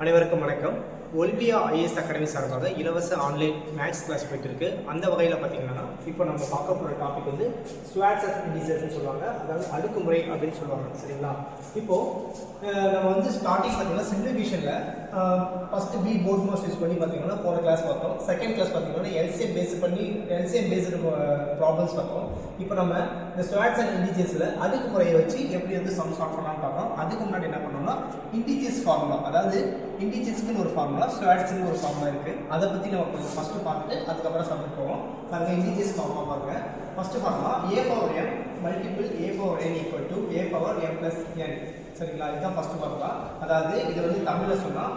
அனைவருக்கும் வணக்கம். Olympia IAS academy சார்பாக இலவச ஆன்லைன் மேக்ஸ் கிளாஸ் போயிட்டு இருக்கு. அந்த வகையில் பார்த்தீங்கன்னா இப்போ நம்ம பார்க்க போகிற டாபிக் வந்து ஸ்வாட்ஸ் ஆஃப் இண்டீஜர்ஸ்னு சொல்லுவாங்க, அதாவது அடுக்குமுறை அப்படின்னு சொல்லுவாங்க. சரிங்களா? இப்போது நம்ம வந்து ஸ்டார்டிங் பார்த்தீங்கன்னா சிம்பிளிஃபிகேஷனில் first BODMAS use பண்ணி பார்த்தீங்கன்னா போன கிளாஸ் பார்த்தோம். செகண்ட் கிளாஸ் பார்த்தீங்கன்னா எல்சிஎம் பேஸ்டு ப்ராப்ளம்ஸ் பார்த்தோம். இப்போ நம்ம இந்த ஸ்வாட்ஸ் அண்ட் இண்டீஜர்ஸில் அடுக்குமுறையை வச்சு எப்படி வந்து சம் சால்வ் பண்ணலாம்னு பார்க்குறோம். அதுக்கு முன்னாடி என்ன பண்ணோம்னா இண்டீஜர்ஸ் ஃபார்முலா, அதாவது இண்டீஜர்ஸ்க்குன்னு ஒரு ஃபார்முலா, ஸ்வாட்ஸ்ன்னு ஒரு ஃபார்முலா இருக்குது. அதை பற்றி நம்ம கொஞ்சம் ஃபஸ்ட்டு பார்த்துட்டு அதுக்கப்புறம் சப்மிட் போவோம். பாருங்கள், இண்டீஜர்ஸ் ஃபார்முலா பாருங்கள். First formula a/m multiple a/n equal to a/m + n. சரிங்களா? இதுதான் ஃபஸ்ட்டு ஃபார்முலா. அதாவது இது வந்து தமிழில் சொன்னால்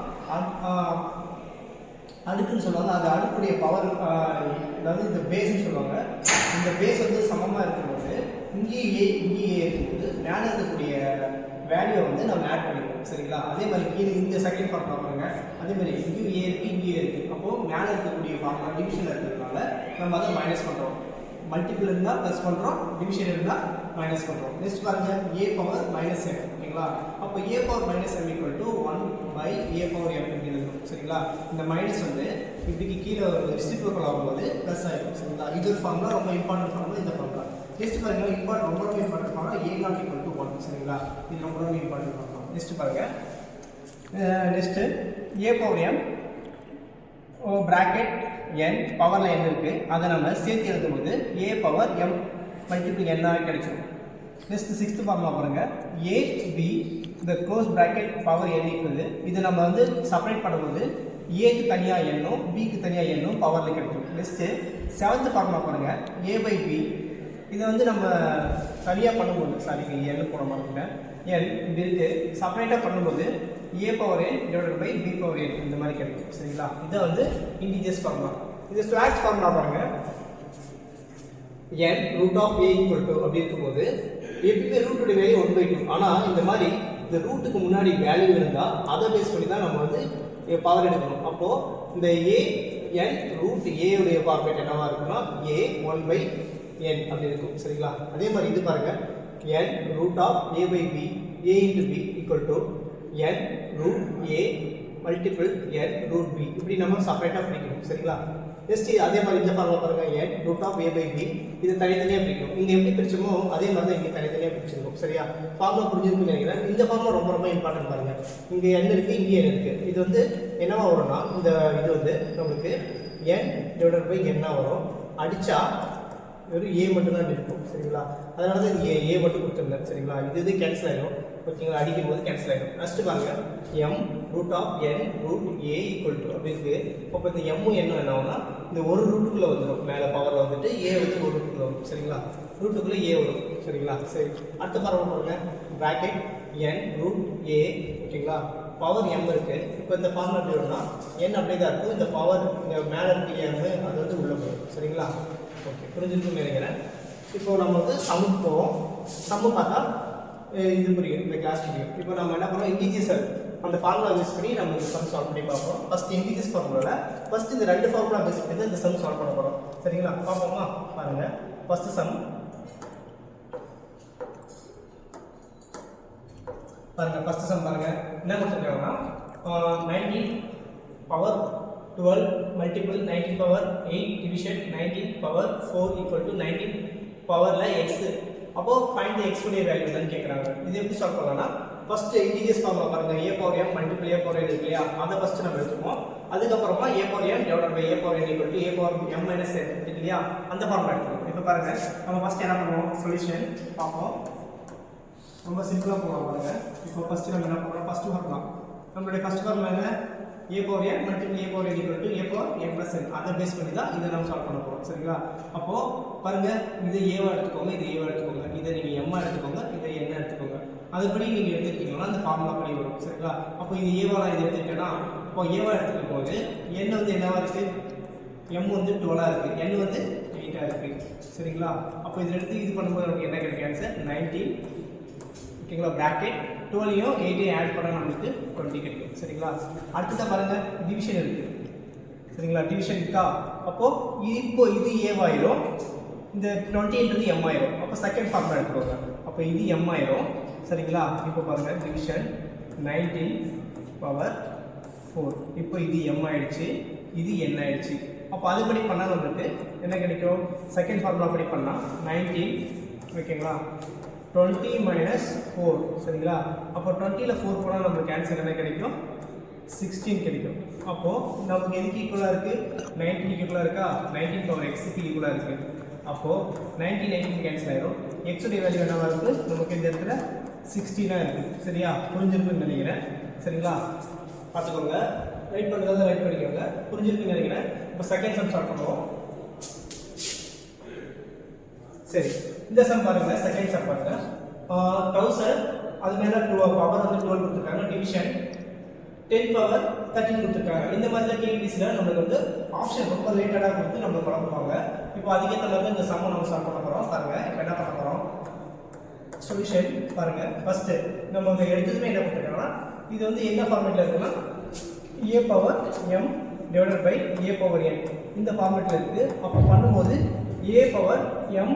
அடுக்குன்னு சொல்லுவாங்க. அது அடுக்குடைய பவர், அதாவது இந்த பேஸ்ன்னு சொல்லுவாங்க. இந்த பேஸ் வந்து சமமாக இருக்கும்போது இங்கேயே இருக்கும்போது மேலே இருக்கக்கூடிய வேல்யூவை வந்து நம்ம ஆட் பண்ணிடுவோம். சரிங்களா? அதே மாதிரி கீழே இந்த செகண்ட் ஃபார்முலா பாருங்க, அதே மாதிரி இங்கேயும் ஏ இருக்குது, இங்கேயே இருக்குது. அப்போது மேலே இருக்கக்கூடிய ஃபார்முலா டிவிஷனில் இருக்கிறதுனால நம்ம அதை மைனஸ் பண்ணுறோம். மல்டிபிள் இருந்தால் ப்ளஸ் பண்ணுறோம், டிவிஷன் இருந்தால் மைனஸ் பண்ணுறோம். நெக்ஸ்ட் பாருங்க, a/-m. ஓகேங்களா? அப்போ a/-m ஈக்குவல் டு 1/a/m அப்படின்னு இருக்கும். சரிங்களா? இந்த மைனஸ் வந்து இப்படிக்கு கீழே ரெசிப்ரோக்கல் ஆகும்போது ப்ளஸ் ஆகிடும். சரிங்களா? இது ஒரு ஃபார்முலா, ரொம்ப இம்பார்ட்டன்ட் ஃபார்முலா இந்த ஃபார்முலா. நெக்ஸ்ட் பாருங்க, ரொம்ப important formula a0 equal to 1. சரிங்களா? இது ரொம்ப இம்பார்ட்டன்ட் ஃபார்முலா. நெக்ஸ்ட் பாருங்க, நெக்ஸ்ட்டு a/m பிராக்கெட் n பவரில் n இருக்குது, அதை நம்ம சேர்த்து எழுதும்போது a/m மல்டிபிள் n கிடைச்சிடும். நெக்ஸ்ட் சிக்ஸ்த் ஃபார்முலா பாருங்கள், ab இந்த க்ளோஸ் பிராக்கெட் பவர் n இருக்குது. இதை நம்ம வந்து செப்பரேட் பண்ணும்போது ஏக்கு தனியாக எண்ணும், பிக்கு தனியாக எண்ணும் பவரில் கிடைக்கும். நெக்ஸ்ட்டு செவன்த் ஃபார்முலா பாருங்கள், a/b. இதை வந்து நம்ம தனியாக பண்ணும்போது, n போட மாட்டேன், n இப்படி இருக்குது, செப்பரேட்டாக பண்ணும்போது a/n/b/n இந்த மாதிரி கிடைக்கும். சரிங்களா? இதை வந்து இண்டீஜர்ஸ் ஃபார்முலா. இது ஸ்வாட்ஸ் ஃபார்முலா பாருங்கள், n √a ஈக்குவல் டு அப்படி இருக்கும்போது எப்பயுமே ரூட்டுடைய வேல்யூ 1/2. ஆனால் இந்த மாதிரி இந்த ரூட்டுக்கு முன்னாடி வேல்யூ இருந்தால் அதை பேஸ் பண்ணி தான் நம்ம வந்து பவர் எடுக்கணும். அப்போது இந்த n √a உடைய ஃபார்மேட் என்னவாக இருக்குன்னா a1/n அப்படி இருக்கும். சரிங்களா? அதே மாதிரி இது பாருங்கள், n √a/b a/b equal to n √a multiple n √b இப்படி நம்ம செப்பரேட்டாக பிரிக்கணும். சரிங்களா? நெக்ஸ்ட் அதே மாதிரி இந்த ஃபார்முலா பாருங்கள், n √a/b இது தனித்தனியாக பிரிக்கணும். இங்கே எப்படி பிரிச்சோமோ அதே மாதிரி தான் இங்கே தனித்தனியாக பிரிச்சிருக்கும். சரியா? ஃபார்முலா புரிஞ்சிருக்குன்னு நினைக்கிறேன். இந்த ஃபார்முலா ரொம்ப இம்பார்ட்டன்ட் பாருங்கள். இங்கே n இருக்குது, இங்கே n இருக்குது. இது வந்து என்னவா வரும்னா, இந்த இது வந்து நம்மளுக்கு n/n வரும். அடித்தா வெறும் a மட்டும்தான் இருக்கும். சரிங்களா? அதனால தான் இங்கே a மட்டும் கொடுத்துருந்தேன். சரிங்களா? இது கேன்சல் ஆகிடும். ஓகேங்களா? அடிக்கும் போது கேன்சல் ஆகிடும். நெக்ஸ்ட் பாருங்க, m √n √a equal to அப்படி இருக்குது. இப்போ இந்த m என்ன ஆகும்னா இந்த ஒரு ரூட்டுக்குள்ளே வந்துடும். மேலே பவரில் வந்துட்டு a வந்து ஒரு ரூட்டுக்குள்ளே வரும். சரிங்களா? ரூட்டுக்குள்ளே a வரும். சரிங்களா? சரி, அடுத்த ஃபார்முலா பாருங்க, பிராக்கெட் n √a. ஓகேங்களா? பவர் m இருக்குது. இப்போ இந்த ஃபார்முலா எப்படி வரும்னா n அப்படியே தான் இருக்கும். இந்த பவர் இங்கே மேலே இருக்கு m, அது வந்து உள்ளே போயிடும். சரிங்களா? ஓகே, புரிஞ்சுருக்குன்னு நினைக்கிறேன். இப்போ நம்ம வந்து சம்முக்கு போவோம். சம்மு பார்த்தா இது புரியும், இந்த கிளாஸ் புரியும். இப்போ நம்ம என்ன பண்ணுறோம், இண்டீஜர்ஸ் அந்த ஃபார்முலா யூஸ் பண்ணி நம்ம இந்த சம் சால்வ் பண்ணி பார்ப்போம். ஃபஸ்ட் இண்டீஜர்ஸ் ஃபார்முலாவில் ஃபஸ்ட் இந்த ரெண்டு ஃபார்முலா பேஸ் பண்ணி தான் இந்த சம் சால்வ் பண்ண போகிறோம். சரிங்களா? பார்ப்போமா? பாருங்கள், ஃபஸ்ட்டு சம் பாருங்கள். ஃபஸ்ட்டு சம் பாருங்கள், என்ன கொடுத்துருக்காங்கன்னா 19/12 மல்டிபிள் 19/8 டிவிஷன் 19/4 ஈக்குவல் டு 19 பவரில் எக்ஸு. அப்போது ஃபைண்ட் x உடைய வேல்யூ தான் கேட்குறாங்க. இது எப்படி சால்வ் பண்ணலாம்னா, ஃபஸ்ட்டு இண்டீஜர்ஸ் ஃபார்முலா பாருங்கள், a/m மல்டிபிள் a/n இருக்கு இல்லையா, அதை ஃபஸ்ட்டு நம்ம எடுத்துப்போம். அதுக்கப்புறமா a/m/a/n equal to a/m - n இருக்கு இல்லையா, அந்த ஃபார்முலா எடுத்துக்கணும். இப்போ பாருங்கள், நம்ம ஃபஸ்ட்டு என்ன பண்ணுவோம், சொல்யூஷன் பார்ப்போம். ரொம்ப சிம்பிளாக போகலாம் பாருங்கள். இப்போ ஃபஸ்ட்டு நம்ம என்ன பண்ணுறோம், ஃபஸ்ட்டு ஃபார்முலா, நம்மளுடைய ஃபஸ்ட் ஃபார்முலா என்ன, a/m multiple a/n equal to a/m+n. அதை பேஸ் பண்ணி தான் இதை நம்ம சால்வ் பண்ண போகிறோம். சரிங்களா? அப்போது பாருங்கள், இது ஏவா எடுத்துக்கோங்க, இது ஏவா எடுத்துக்கோங்க, இதை நீங்கள் எம்மா எடுத்துக்கோங்க, இதை என்ன எடுத்துக்கோங்க. அதுபடி நீங்கள் எடுத்துக்கிட்டீங்கன்னா அந்த ஃபார்முலா படி வரும். சரிங்களா? அப்போ இது ஏவா நான் இதை எடுத்துக்கிட்டேன்னா, இப்போ ஏவா எடுத்துக்கும் போது n வந்து என்னவா இருக்குது, m வந்து 12 இருக்குது, n வந்து 8 இருக்குது. சரிங்களா? அப்போ இதில் எடுத்து இது பண்ணும்போது நமக்கு என்ன கிடைக்கும், ஆன்சர் 19. ஓகேங்களா? பிராக்கெட் 12யும் 8யும் ஆட் பண்ண நம்மளுக்கு 20 கிடைக்கும். சரிங்களா? அடுத்ததான் பாருங்கள், டிவிஷன் இருக்குது. சரிங்களா? டிவிஷன் இருக்கா, அப்போது இப்போ இது ஏவாயிரும், இந்த 20ன்றது m ஆயிரும். அப்போ செகண்ட் ஃபார்முலா எடுத்துக்கோங்க. அப்போ இது m ஆயிரும். சரிங்களா? இப்போ பாருங்கள், டிவிஷன் 19/4 4. இப்போ இது m ஆயிடுச்சு, இது n ஆயிடுச்சு. அப்போ அதுபடி பண்ணால் நம்மளுக்கு என்ன கிடைக்கும்? செகண்ட் ஃபார்முலா படி பண்ணால் 19 ஓகேங்களா 20 மைனஸ் 4 சரிங்களா. அப்போ 20ல் 4 போனால் நம்மளுக்கு ஆன்சர் என்ன கிடைக்கும்? 16 கிடைக்கும். அப்போது நமக்கு எதுக்கு ஈக்குவலாக இருக்குது? 19 ஈக்குவலாக இருக்கா? 19 பவர் எக்ஸுக்கு ஈக்குவலாக இருக்குது. அப்போது 19 கேன்சல் ஆயிரும். எக்ஸுடைய வேல்யூ என்னவாக இருக்குது? நமக்கு இந்த இடத்துல 16 இருக்குது. சரியா? புரிஞ்சிருக்குன்னு நினைக்கிறேன். சரிங்களா? பார்த்துக்கோங்க, ரைட் பண்ணுறதா ரைட் பண்ணிக்கோங்க. புரிஞ்சிருக்குன்னு நினைக்கிறேன். இப்போ செகண்ட் சம் ஸ்டார்ட் பண்ணுவோம். சரி, இந்த சம் பாருங்க. செகண்ட் சம் பாருங்க. 1000 அது மேல பவர் வந்து 12 கொடுத்துருக்காங்க. டிவிஷன் 10 பவர் 13 கொடுத்துருக்காங்க. இந்த மாதிரி தான் கேள்விஸ்ல நம்மளுக்கு வந்து ஆப்ஷன் ரொம்ப லேட்டடாக கொடுத்து நம்ம குழம்புவாங்க. இப்போ அதுக்கேற்ற மாதிரி இந்த சம்மை நம்ம ஸ்டார்ட் பண்ண போகிறோம். பாருங்க, இப்போ என்ன பண்ண போகிறோம்? சொல்யூஷன் பாருங்க. ஃபர்ஸ்ட் நம்ம இங்க எடுத்ததுமே என்ன கொடுத்துருக்காங்கன்னா, இது வந்து என்ன ஃபார்மேட்ல இருக்குன்னா a power m divided by a power n இந்த ஃபார்மேட்ல இருக்கு. அப்போ பண்ணும்போது a power m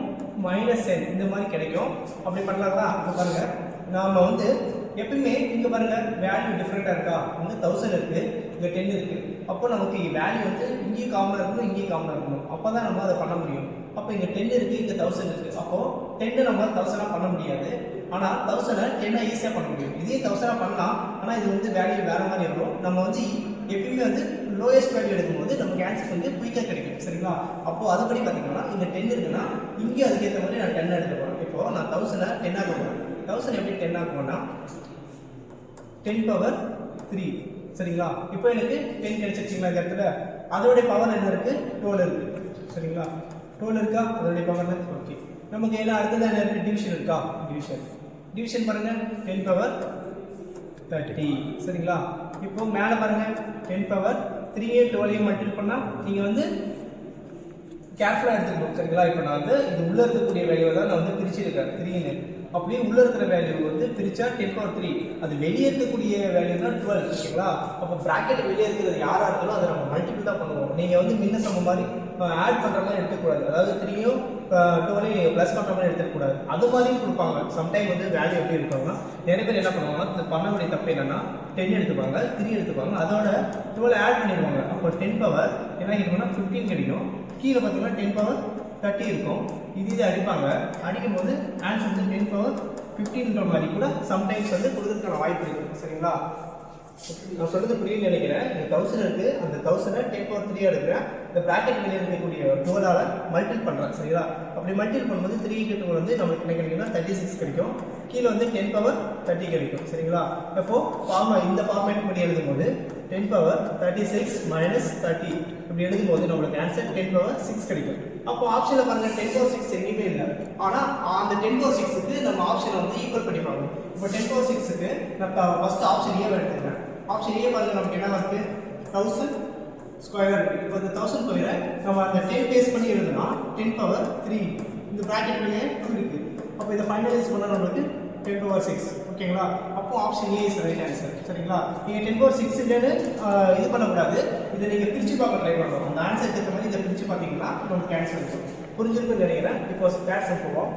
minus n இந்த மாதிரி கிடைக்கும். அப்படி பண்ணலாங்களா? இப்போ பாருங்க, நாம வந்து எப்பவுமே இங்க பாருங்க வேல்யூ டிஃபரெண்டா இருக்கா? இங்க 1000 இருக்கு, இங்க 10 இருக்கு. அப்போ நமக்கு வேல்யூ வந்து இங்கேயும் காமனா இருக்கணும், இங்கேயும் காமனா இருக்கணும். அப்பதான் நம்ம அதை பண்ண முடியும். அப்போ இங்க 10 இருக்கு, இங்க 1000 இருக்கு. அப்போ 10 நம்ம 1000 பண்ண முடியாது. ஆனா 1000 10 ஈஸியா பண்ண முடியும். இதே 1000 பண்ணலாம், ஆனா இது வந்து வேல்யூ வேற மாதிரி இருக்கும். நம்ம வந்து எப்பயுமே வந்து லோயஸ்ட் வேல்யூ எடுக்கும்போது நமக்கு ஆன்சர் வந்து குயிக்காக கிடைக்கும். சரிங்களா? அப்போ அதுபடி பார்த்தீங்கன்னா இங்க 10 இருக்குன்னா இங்கே அதுக்கேற்ற மாதிரி நான் 10 எடுக்க போறேன். இப்போ நான் 1000 10 ஆக போறேன். 1000 எப்படி 10 ஆகும்னா 10 பவர் 3 சரிங்களா. இப்போ எனக்கு 10 கிடைச்சிருச்சுங்களா இந்த இடத்துல. அதோட பவர் என்ன இருக்கு? 12 இருக்கு. சரிங்களா? 12 இருக்கா? அதோட பவர் ஓகே. நமக்கு என்ன அடுத்தது என்ன இருக்கு? டிவிஷன் இருக்கா? டிவிஷன் பாருங்க 10 பவர் 30 சரிங்களா. இப்போ மேலே பாருங்க 10 பவர் 3 12 மல்டிபிள் பண்ணா நீங்க வந்து கேர்ஃபுல்லா எடுத்துக்கணும். சரிங்களா? இப்போ நான் வந்து இது உள்ள இருக்கக்கூடிய வேல்யூவை தான் நான் வந்து பிரிச்சிருக்கேன் 3ன்னு. அப்படியே உள்ள இருக்கிற வேல்யூ வந்து பிரிச்சா 10 பவர் 3, அது வெளியே இருக்கக்கூடிய வேல்யூ தான் 12. ஓகேங்களா? அப்போ பிராக்கெட் வெளியே இருக்கிறது யாரா இருந்தாலும் அதை நம்ம மல்டிபிள் தான் பண்ணுவோம். நீங்க வந்து முன்ன சம மாதிரி ஆட் பண்ற மாதிரி எடுத்துக்கூடாது. அதாவது 3யும் 12 நீங்க பிளஸ் பண்ற மாதிரி எடுத்துக்கூடாது. அது மாதிரியும் கொடுப்பாங்க. சம்டைம் வந்து வேல்யூ எப்படி இருக்காங்கன்னா நிறைய பேர் என்ன பண்ணுவாங்கன்னா பண்ணக்கூடிய தப்பு என்னன்னா 10 எடுத்துப்பாங்க, 3 எடுத்துப்பாங்க, அதோட 12 ஆட் பண்ணிடுவாங்க. அப்போ 10 பவர் என்ன இருக்குன்னா 15 கிடைக்கும். கீழே பார்த்தீங்கன்னா 10 பவர் 30 இருக்கும். இது அடிப்பாங்க. அடிக்கும் போது ஆன்சர் வந்து 10 பவர் 15ன்ற மாதிரி கூட சம்டைம்ஸ் வந்து கொடுக்கறதுக்கான வாய்ப்பு இருக்கு. சரிங்களா? நான் சொல்றது புரியுன்னு நினைக்கிறேன். இந்த 1000 இருக்கு, அந்த 1000 10 பவர் 3 எடுக்கிறேன். இந்த பிராக்கெட் வெளியே இருக்கக்கூடிய 12ஆல மல்டிபிள் பண்றேன். சரிங்களா? அப்படி மல்டிபிள் பண்ணும்போது 3 க்கு 12 வந்து நமக்கு என்ன கிடைக்கும்னா 36 கிடைக்கும். கீழே வந்து 10 பவர் 30 கிடைக்கும். சரிங்களா? அப்போ இந்த ஃபார்மேட் படி எழுதும்போது 10 பவர் 36 மைனஸ் 30 இப்படி எழுதும்போது நம்மளுக்கு ஆன்சர் 10 பவர் 6 கிடைக்கும். அப்போ ஆப்ஷன்ல பாருங்க 10 பவர் 6 எங்கேயுமே இல்லை. ஆனா அந்த 10 பவர் 6க்கு நம்ம ஆப்ஷனை வந்து ஈக்குவல் பண்ணி பார்க்கணும். இப்போ 10 பவர் 6க்கு நான் ஃபர்ஸ்ட் ஆப்ஷன் ஏ எடுத்துக்கிறேன். ஆப்ஷன் ஏ பாருங்க நமக்கு என்ன இருக்கு? 1000 ஸ்கொயர் இருக்கு. இப்போ இந்த 1000 ஸ்கொயரை நம்ம அந்த 10 பேஸ் பண்ணி எழுதுனா 10 பவர் 3 இந்த பிராக்கெட் வெளியே 2 இருக்கு. அப்போ இதை ஃபைனலைஸ் பண்ணா நம்மளுக்கு 10 பவர் 6 ஓகேங்களா? அப்போ option A is right answer. சரிங்களா? நீங்க 10 பவர் 6 இல்லன்னு இது பண்ணக்கூடாது. இதை நீங்க பிரிச்சு பார்க்க ட்ரை பண்ணணும். அந்த ஆன்சருக்கு ஏற்ற மாதிரி இதை பிரிச்சு பார்த்தீங்கன்னா உங்களுக்கு ஆன்சர் இருக்கும். புரிஞ்சிருக்குன்னு நினைக்கிறேன். இப்போ தேர்ட் சம் போவோம்.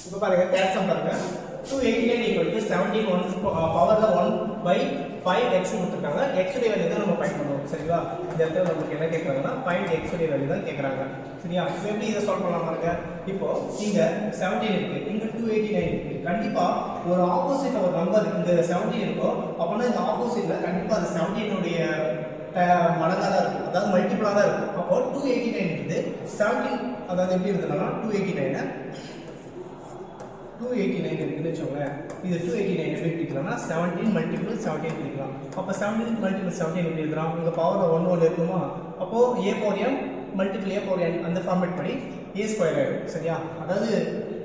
இப்போ பாருங்க தேர்ட் சம் பாருங்க. 289 17 பவர்ல 1/5x கொடுத்துருக்காங்க. x உடைய வேல்யூ தான் நம்ம ஃபைண்ட் பண்ணுவோம். சரிங்களா? இந்த இடத்துல நமக்கு என்ன கேட்குறாங்கன்னா ஃபைண்ட் x உடைய வேல்யூ தான் கேட்குறாங்க. சரியா? இப்போ எப்படி இதை சால்வ் பண்ணலாம் பாருங்க. இப்போ இங்க 17 இருக்கு, இங்க 289 இருக்கு. கண்டிப்பா ஒரு ஆப்போசிட்ல ஒரு நம்பர் இந்த 17 இருக்கும். அப்போனா இந்த ஆப்போசிட்ல கண்டிப்பா அது 17 உடைய மடங்கா தான் இருக்கும், அதாவது மல்டிபிளா தான் இருக்கும். அப்போ 289 இருக்குது 17, அதாவது எப்படி இருக்குன்னா 289 இருக்குன்னு வச்சுக்கோங்களேன். இது 289 எப்படி பிரிக்கலாம்னா 17 மல்டிபிள் 17 பிரிக்கலாம். அப்போ 17 மல்டிபிள் 17 எப்படி எழுதலாம்? உங்க பவர் 1 இருக்குமா? அப்போ a power m multiple a power n அந்த ஃபார்மேட் படி a ஸ்கொயர் ஆயிடும். சரியா? அதாவது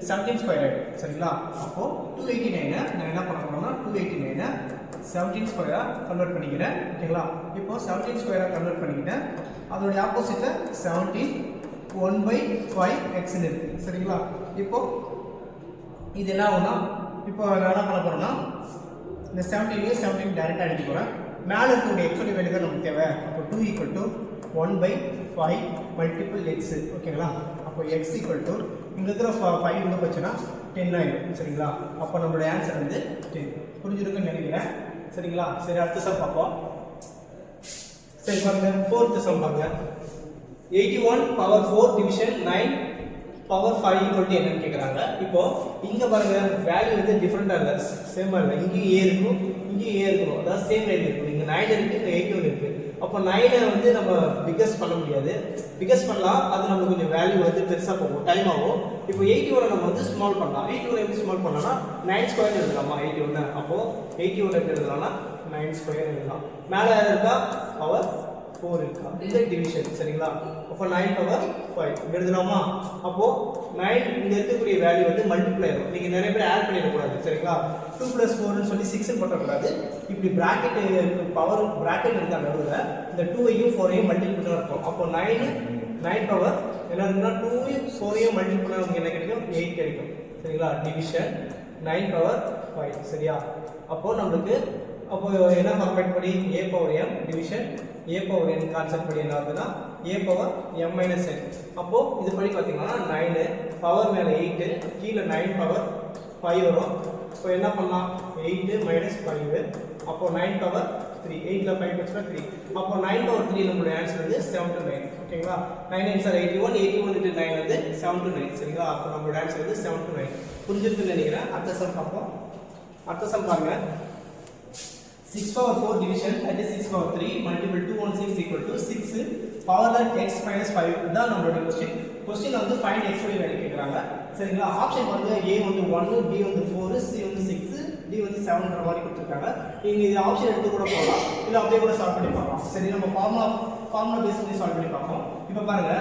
17 ஸ்கொயர் ஆயிடும். சரிங்களா? அப்போ 289 நான் என்ன பண்ண போறேன்னா 289 17 ஸ்கொயரா கன்வெர்ட் பண்ணிக்கிறேன். ஓகேங்களா? இப்போ 17 ஸ்கொயரா கன்வெர்ட் பண்ணிக்கிட்டேன். அதோட ஆப்போசிட்ல 17 1/5x இருக்கு. சரிங்களா? இப்போ இது என்ன ஆகும்னா இப்போ நான் என்ன பண்ண போறேன்னா இந்த 17 டைரக்டா அடிக்க போறேன். மேல இருக்கக்கூடிய x உடைய வேல்யூ தான் நமக்கு தேவை. அப்போ 2 = 1/5 மல்டிபிள் x. ஓகேங்களா? அப்போ x = இங்க இருக்கிற 5 இங்க போச்சுன்னா 10 ஆயிடும். சரிங்களா? அப்போ நம்மளுடைய ஆன்சர் வந்து 10. புரிஞ்சிருக்குன்னு நினைக்கிறேன். சரிங்களா? சரி, அடுத்த சம் பார்ப்போம். சரி பாருங்க, ஃபோர்த் சம் பாருங்க. 81 power 4 division 9 power 5 equal to என்னன்னு கேட்குறாங்க. இப்போ இங்கே பாருங்க வேல்யூ வந்து டிஃப்ரெண்டாக இல்லை, சேமாக இல்லை. இங்கேயும் ஏ இருக்கும், இங்கேயும் ஏ இருக்கணும், அதாவது சேம் வேல்யூ இருக்கும். இங்கே 9 இருக்குது, இங்கே 81 இருக்குது. அப்போ 9 வந்து நம்ம பிகஸ்ட் பண்ண முடியாது. பிகஸ்ட் பண்ணலாம், அது நமக்கு கொஞ்சம் வேல்யூ வந்து பெருசாக போகும், டைம் ஆகும். இப்போ 81 நம்ம வந்து ஸ்மால் பண்ணலாம். 81 எப்படி ஸ்மால் பண்ணலாம்னா 9 ஸ்கொயர் எழுதலாமா 81. அப்போது 81 எப்படி எழுதலாம்னா 9 ஸ்கொயர் எழுதலாம். மேலே இருக்கா பவர் 4 இருக்கா, இந்த டிவிஷன். சரிங்களா? அப்போ 9 பவர் 5 எழுதலாமா? அப்போ 9 இங்க இருக்கக்கூடிய வேல்யூ வந்து மல்டிப்ளை ஆகும். நீங்க நிறைய பேர் ஆட் பண்ணிடக்கூடாது. சரிங்களா? 2 + 4 சொல்லி 6 போட்டக்கூடாது. இப்படி பிராக்கெட் பவர் பிராக்கெட் இருந்தா நடுவுல இந்த 2ஐயும் 4ஐயும் மல்டிப்ளை பண்ணா இருக்கும். அப்போ 9 பவர் என்ன இருக்குன்னா 2ஐயும் 4ஐயும் மல்டிப்ளை பண்ணா நமக்கு என்ன கிடைக்கும்? 8 கிடைக்கும். சரிங்களா? Division 9 power 5. சரியா? அப்போ நம்மளுக்கு என்ன ஃபார்மேட் படி a power m division a power n concept படி என்ன ஆகுதுன்னா a power m minus n. அப்போ இது படி பார்த்தீங்கன்னா 9 பவர் மேலே 8 கீழே 9 பவர் 5 வரும். ஸோ என்ன பண்ணலாம் 8 மைனஸ் 5. அப்போ 9 பவர் 3. 8ல 5 வச்சுனா 3. அப்போ 9 பவர் 3 நம்மளுடைய ஆன்சர் வந்து 7 to 9. ஓகேங்களா? 9 9 சார் 81, 81 into 9 வந்து 7 to 9. சரிங்களா? அப்போ நம்மளோட ஆன்சர் வந்து 7 to 9. புரிஞ்சிருக்குன்னு நினைக்கிறேன். அடுத்த சம் பார்ப்போம். அடுத்த சம் பாருங்க. 6 power 4 division, that is 6 power 3 multiple 216 equal to 6 power x minus 5. இதுதான் நம்மளோட क्वेश्चन. क्वेश्चन வந்து find x y வேல்யூ கேக்குறாங்க. சரிங்களா? ஆப்ஷன் பாருங்க, a வந்து 1, b வந்து 4, c வந்து 6, d வந்து 7 ன்ற மாதிரி கொடுத்திருக்காங்க. நீங்க இந்த ஆப்ஷன் எடுத்து கூட போடலாம், இல்ல அப்படியே கூட சால்வ் பண்ணி பார்க்கலாம். சரி, நம்ம ஃபார்முலா பேஸ் பண்ணி சால்வ் பண்ணி பார்ப்போம். இப்போ பாருங்க,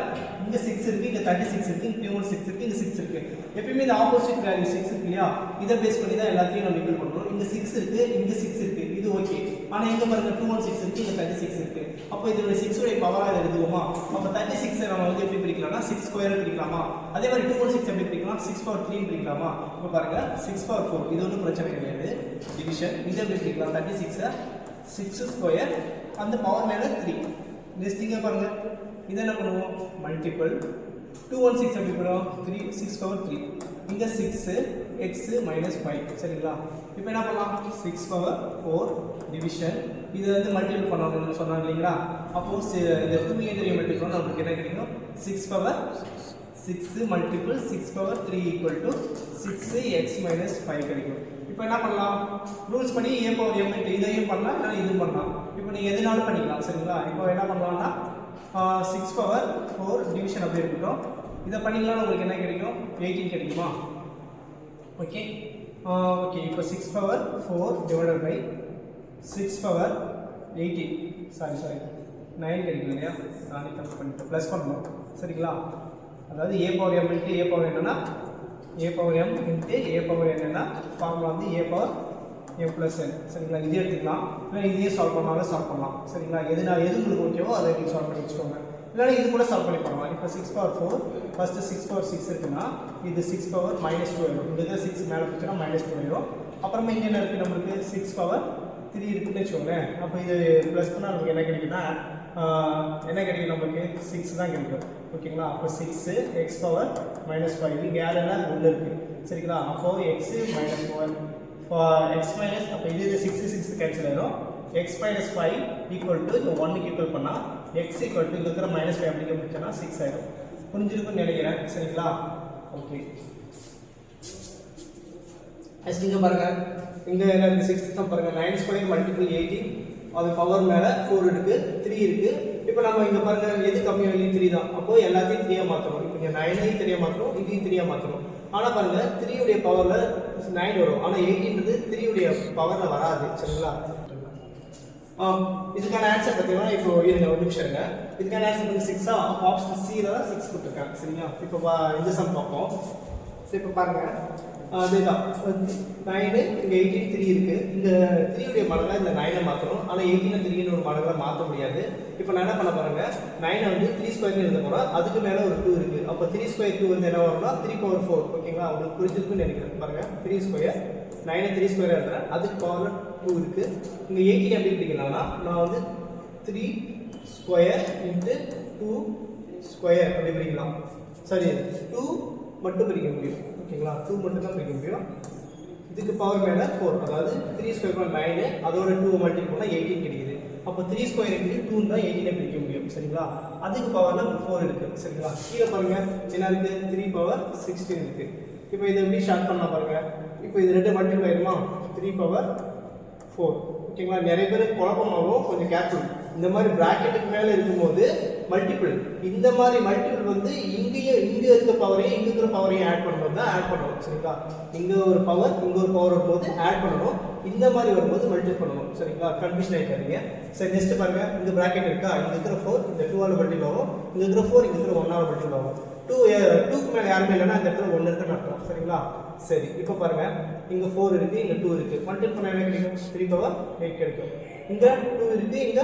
இங்க 6 இருக்கு, இங்க 36 இருக்கு, இங்க 6 இருக்கு, இங்க 6 இருக்கு. எப்பவுமே இந்த ஆப்போசிட் வேல்யூ 6 இருக்கு இல்லையா, இத பேஸ் பண்ணி தான் எல்லாத்தையும் நம்ம ஈக்குவல் பண்றோம். இங்க 6 இருக்கு, இங்க 6 இருக்கு, இது ஓகே. ஆனா இங்க பாருங்க 216 இருக்கு, இங்க 36 இருக்கு. அப்போ இதோட 6 உடைய பவரா எழுதுவோமா? அப்ப 36 நம்ம வந்து எப்படி பிரிக்கலாம்னா 6 ஸ்கொயர் பிரிக்கலாமா? அதே மாதிரி 216 எப்படி பிரிக்கலாம்? 6 பவர் 3 பிரிக்கலாமா? இப்போ பாருங்க 6 பவர் 4 இது ஒன்றும் பிரச்சனை கிடையாது. டிவிஷன் இதை எப்படி பிரிக்கலாம்? 36 6 ஸ்கொயர் அந்த பவர் மேல 3. நெக்ஸ்ட் இங்க பாருங்க, இதை என்ன பண்ணுவோம்? மல்டிபிள் 216 எப்படி பண்ணுவோம்? 3 6 பவர் 3 இங்க 6 x minus 5. சரிங்களா? இப்போ என்ன பண்ணலாம்? 6 பவர் 4 டிவிஷன் இதை வந்து மல்டிபிள் பண்ணணும்னு சொன்னாங்க இல்லைங்களா? அப்போ இந்த 2 எதிரி மல்டிபிள் பண்ணா நமக்கு என்ன கிடைக்கும்? 6 power 6 multiple 6 power 3 equal to 6x minus 5 கிடைக்கும். இப்போ என்ன பண்ணலாம்? ரூல்ஸ் படி a பவர் m இதையும் பண்ணலாம், இல்ல இதுவும் பண்ணலாம். இப்போ நீங்க எதுனாலும் பண்ணிக்கலாம். சரிங்களா? இப்போ என்ன பண்ணலாம்னா 6 பவர் 4 டிவிஷன் அப்படியே இருக்கட்டும். இதை பண்ணிக்கலாம், உங்களுக்கு என்ன கிடைக்கும்? 18 கிடைக்குமா? Okay okay. இப்போ 6 power 4 divided by 6 power 18 sorry 9 கிடைக்கும் இல்லையா? நானே தப்பு பண்ணிட்டேன், ப்ளஸ் பண்ணணும். சரிங்களா? அதாவது a power m into a power என்னன்னா a power m into a power என்னன்னா ஃபார்முலா வந்து a power m plus n. சரிங்களா? இதே எடுத்துக்கலாம், இல்லை இதையே சால்வ் பண்ணலாம். சரிங்களா? எது உங்களுக்கு ஓகேவோ அதை நீங்கள் சால்வ் பண்ணி வச்சுக்கோங்க. இல்லைனா இது கூட சால்வ் பண்ணி பண்ணலாம். இப்போ 6 பவர் 4 ஃபஸ்ட்டு 6 பவர் 6 இருக்குன்னா இது 6 பவர் மைனஸ் 2 ஆயிடும். இந்த 6 மேலே போச்சுன்னா மைனஸ் 2 ஆயிடும். அப்புறமா இங்கே என்ன இருக்குது? நம்மளுக்கு 6 பவர் 3 இருக்குன்னு வச்சுக்கோங்களேன். அப்போ இது ப்ளஸ் பண்ணால் நமக்கு என்ன கிடைக்குன்னா என்ன கிடைக்கும்? நமக்கு 6 தான் கிடைக்கும். ஓகேங்களா? அப்போ 6 எக்ஸ் பவர் மைனஸ் 5 இங்கே யார் என்ன 1 இருக்குது. சரிங்களா? அப்போ எக்ஸ் மைனஸ் 1 எக்ஸ் மைனஸ், அப்போ இது 6 கேன்சல் ஆயிடும். x minus 5 equal to இந்த 1 க்கு ஈக்குவல் பண்ணா x equal to இங்க இருக்கிற மைனஸ் 5 அப்படிங்க முடிச்சனா 6 ஆயிடும். புரிஞ்சிருக்கும்னு நினைக்கிறேன். சரிங்களா? ஓகே. நெக்ஸ்ட் இங்க பாருங்க, இங்க என்ன இருக்கு? 6 சம் பாருங்க, 9 ஸ்கொயர் மல்டிபிள் 18 அது பவர் மேல 4 இருக்கு, 3 இருக்கு. இப்போ நம்ம இங்க பாருங்க எது கம்மியா இருக்கு? 3 தான். அப்போ எல்லாத்தையும் 3 ஆ மாத்தணும். இப்போ இங்க 9 ஐ 3 ஆ மாத்தணும், இதையும் 3 ஆ மாத்தணும். ஆனா பாருங்க 3 உடைய பவர்ல 9 வரும், ஆனா 18ன்றது 3 உடைய பவர்ல வராது. சரிங்களா? இதுக்கான ஆன்சர் பார்த்தீங்கன்னா இப்போ இருங்க ஒரு நிமிஷம் இருங்க. இதுக்கான ஆன்சர் வந்து 6 ஆப்ஷன் சி தான் 6 கொடுத்துருக்காங்க. சரிங்களா? இப்போ இந்த சம் பார்ப்போம். சரி, இப்போ பாருங்க அதுதான் 9 இங்கே 18 3 இருக்கு. இந்த 3 உடைய மடங்கா இந்த 9 மாற்றணும், ஆனால் 18 3 ஒரு மடங்கா மாற்ற முடியாது. இப்போ நான் என்ன பண்ண பாருங்க, 9 வந்து 3 ஸ்கொயர் எழுத போகிறோம், அதுக்கு மேலே ஒரு 2 இருக்கு. அப்போ 3 ஸ்கொயர் 2 வந்து என்ன வரும்னா 3 பவர் 4. ஓகேங்களா? உங்களுக்கு புரிஞ்சிருக்குன்னு நினைக்கிறேன். பாருங்க 3 ஸ்கொயர் 9 3 ஸ்கொயர் எழுதுறேன், அதுக்கு பவர் 2 இருக்கு. இங்கே 18 எப்படி பிடிக்கலாம்னா நான் வந்து 3 ஸ்கொயர் இன்ட்டு 2 ஸ்கொயர் அப்படி பிடிக்கலாம். சரி, 2 மட்டும் பிரிக்க முடியும். ஓகேங்களா? 2 மட்டும் தான் பிரிக்க முடியும். இதுக்கு பவர் மேலே 4, அதாவது 3 ஸ்கொயர் 9, அதோட 2 மல்டிபிள் பண்ணால் 18 கிடைக்குது. அப்போ 3 ஸ்கொயர் இருக்குது 2 தான் 18 பிரிக்க முடியும். சரிங்களா? அதுக்கு பவரில் 4 இருக்குது. சரிங்களா? கீழே பாருங்கள் என்ன இருக்குது, 3 பவர் 16 இருக்குது. இப்போ இதை எப்படி ஷார்ட் பண்ணலாம் பாருங்கள். இப்போ இது 2 மல்டிபிள் ஆயிருமா, 3 பவர் 4. ஓகேங்களா? நிறைய பேர் குழப்பமாகவும், கொஞ்சம் கேர்ஃபுல். இந்த மாதிரி பிராக்கெட்டுக்கு மேலே இருக்கும்போது மல்டிபிள், இந்த மாதிரி மல்டிபிள் வந்து இங்கே இருக்க பவரையும் இங்கே இருக்கிற பவரையும் ஆட் பண்ணும்போது தான் ஆட் பண்ணணும். சரிங்களா? இங்கே ஒரு பவர் இங்கே ஒரு பவர் வரும்போது ஆட் பண்ணணும், இந்த மாதிரி வரும்போது மல்டிபிள் பண்ணணும். சரிங்களா? கன்ஃபியூஷன் ஆகிக்காதீங்க. சரி, நெக்ஸ்ட் பாருங்க, இந்த பிராக்கெட் இருக்கா, இங்கே இருக்கிற 4 இந்த 2 மல்டிபிள் ஆகும், இங்கே இருக்கிற 4 இங்கே இருக்கிற 1 மல்டிபிள் ஆகும். 2க்கு மேலே யாருமே இல்லைன்னா இந்த இடத்துல 1 இருக்குன்னு அர்த்தம். சரிங்களா? சரி, இப்போ பாருங்க, இங்கே 4 இருக்குது, இங்கே 2 இருக்குது. மல்டிபிள் பண்ண என்ன கிடைக்கும், 3 பவர் 8 கிடைக்கும். இங்கே 2 இருக்குது, இங்கே